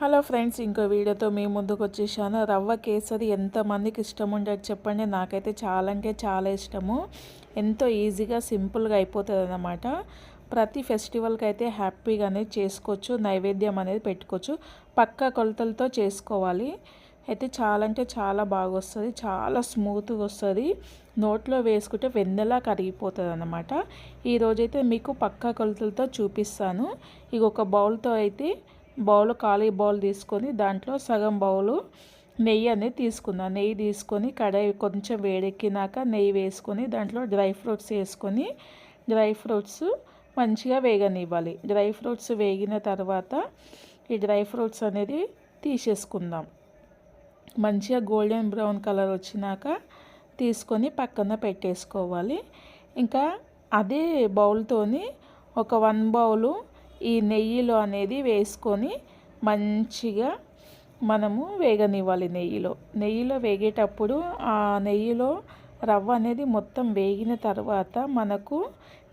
Hello friends, ఇంకో వీడియోతో మీ ముందుకు వచ్చేసాను. రవ్వ కేసరి ఎంతమందికి ఇష్టం ఉండదు చెప్పండి. నాకైతే చాలా అంటే చాలా ఇష్టము. ఎంతో ఈజీగా సింపుల్గా అయిపోతుంది అన్నమాట. ప్రతి ఫెస్టివల్కి అయితే హ్యాపీగానే చేసుకోవచ్చు, నైవేద్యం అనేది పెట్టుకోవచ్చు. పక్కా కొలతలతో చేసుకోవాలి. అయితే చాలా అంటే చాలా బాగా వస్తుంది, చాలా స్మూత్గా వస్తుంది. నోట్లో వేసుకుంటే వెన్నెలా కరిగిపోతుంది అన్నమాట. ఈరోజైతే మీకు పక్కా కొలతలతో చూపిస్తాను. ఇక ఒక బౌల్తో అయితే ఖాళీ బౌల్ తీసుకొని దాంట్లో సగం బౌలు నెయ్యి అనేది తీసుకున్నాను. నెయ్యి తీసుకొని కడాయి కొంచెం వేడెక్కినాక నెయ్యి వేసుకొని దాంట్లో డ్రై ఫ్రూట్స్ వేసుకొని డ్రై ఫ్రూట్స్ మంచిగా వేగనివ్వాలి. డ్రై ఫ్రూట్స్ వేగిన తర్వాత ఈ డ్రై ఫ్రూట్స్ అనేది తీసేసుకుందాం. మంచిగా గోల్డెన్ బ్రౌన్ కలర్ వచ్చినాక తీసుకొని పక్కన పెట్టేసుకోవాలి. ఇంకా అదే బౌల్తోని ఒక 1 బౌలు ఈ నెయ్యిలో అనేది వేసుకొని మంచిగా మనము వేగనివ్వాలి. నెయ్యిలో వేగేటప్పుడు ఆ నెయ్యిలో రవ్వ అనేది మొత్తం వేగిన తర్వాత మనకు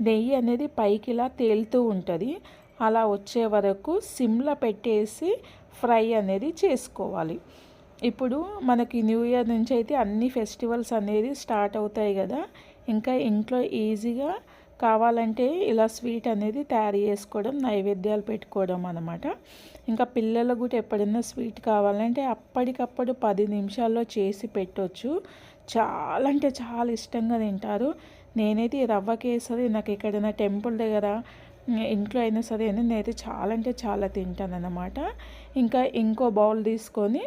నెయ్యి అనేది పైకి ఇలా తేలుతూ ఉంటుంది. అలా వచ్చే వరకు సిమ్లో పెట్టేసి ఫ్రై అనేది చేసుకోవాలి. ఇప్పుడు మనకి న్యూ ఇయర్ నుంచి అయితే అన్ని ఫెస్టివల్స్ అనేది స్టార్ట్ అవుతాయి కదా. ఇంకా ఇంట్లో ఈజీగా కావాలంటే ఇలా స్వీట్ అనేది తయారు చేసుకోవడం, నైవేద్యాలు పెట్టుకోవడం అన్నమాట. ఇంకా పిల్లలకు కూడా ఎప్పుడైనా స్వీట్ కావాలంటే అప్పటికప్పుడు 10 నిమిషాల్లో చేసి పెట్టవచ్చు. చాలా అంటే చాలా ఇష్టంగా తింటారు. నేనైతే ఈ రవ్వ కేసరి నాకు ఎక్కడైనా టెంపుల్ దగ్గర ఇంట్లో అయినా సరే నేనైతే చాలా అంటే చాలా తింటాను అన్నమాట. ఇంకా ఇంకో బౌల్ తీసుకొని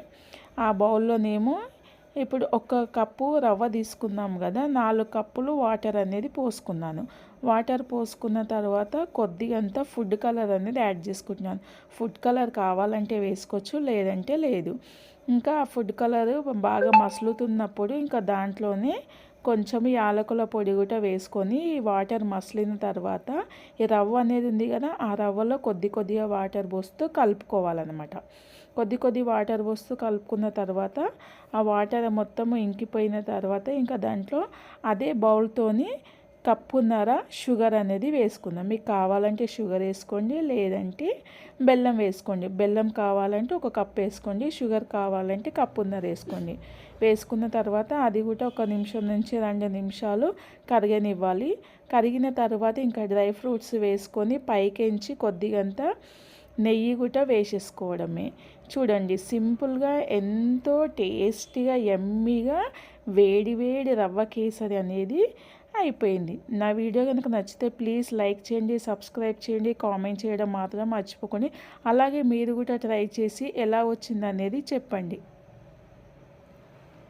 ఆ బౌల్లోనేమో ఇప్పుడు 1 కప్పు రవ్వ తీసుకున్నాం కదా, 4 కప్పులు వాటర్ అనేది పోసుకున్నాను. వాటర్ పోసుకున్న తర్వాత కొద్దిగంత ఫుడ్ కలర్ అనేది యాడ్ చేసుకుంటున్నాను. ఫుడ్ కలర్ కావాలంటే వేసుకోవచ్చు, లేదంటే లేదు. ఇంకా ఆ ఫుడ్ కలర్ బాగా మసులుతున్నప్పుడు ఇంకా దాంట్లోనే కొంచెం యాలకుల పొడి కూడా వేసుకొని వాటర్ మసిలిన తర్వాత ఈ రవ్వ అనేది ఉంది కదా, ఆ రవ్వలో కొద్దిగా వాటర్ పోస్తూ కలుపుకోవాలన్నమాట. కొద్ది వాటర్ పోస్తూ కలుపుకున్న తర్వాత ఆ వాటర్ మొత్తము ఇంకిపోయిన తర్వాత ఇంకా దాంట్లో అదే బౌల్తోని కప్పున్నర షుగర్ అనేది వేసుకుందాం. మీకు కావాలంటే షుగర్ వేసుకోండి, లేదంటే బెల్లం వేసుకోండి. బెల్లం కావాలంటే 1 కప్ వేసుకోండి, షుగర్ కావాలంటే కప్పున్నర వేసుకోండి. వేసుకున్న తర్వాత అది కూడా 1 నిమిషం నుంచి 2 నిమిషాలు కరగనివ్వాలి. కరిగిన తర్వాత ఇంకా డ్రై ఫ్రూట్స్ వేసుకొని పైకెంచి కొద్దిగంత నెయ్యి కూడా వేసేసుకోవడమే. చూడండి, సింపుల్గా ఎంతో టేస్టీగా యమ్మీగా వేడి రవ్వ కేసరి అనేది అయిపోయింది. నా వీడియో కనుక నచ్చితే ప్లీజ్ లైక్ చేయండి, సబ్స్క్రైబ్ చేయండి, కామెంట్ చేయడం మాత్రం మర్చిపోకండి. అలాగే మీరు కూడా ట్రై చేసి ఎలా వచ్చిందనేది చెప్పండి.